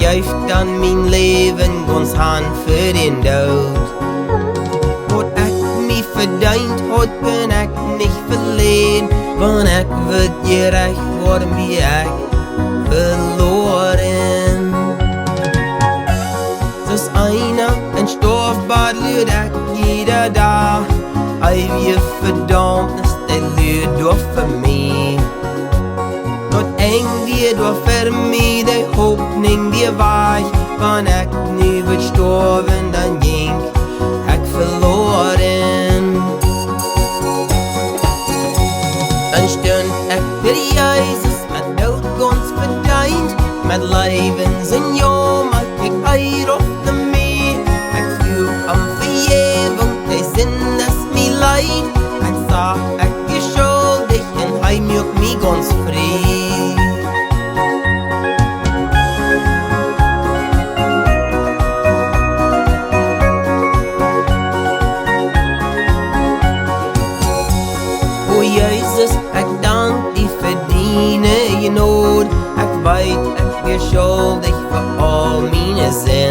juist dan mijn leven ons hand voor den dood. Wat ek nie verdient, wat kan ek nie verleen, want ek wil je recht worden wie ek verloren. Soos einer in stoofbad leed ek jeder dag, hy weer verdampnis, die leed door vir my. Tot eng die door vir my, die hoopning die waai, want ek nu word sterven, dan denk ek verloren. Dan stund ek vir Jesus, met dood ons verdient, met levens en jou maak ek uit of te mee. Ek voel am verjewing, die sin is my leid, ek sag ek is schuldig en hy maak my ganz vrij. O Jesus, ek dank die verdiene je nood, ek weet ek weer schuldig vir al myne sin.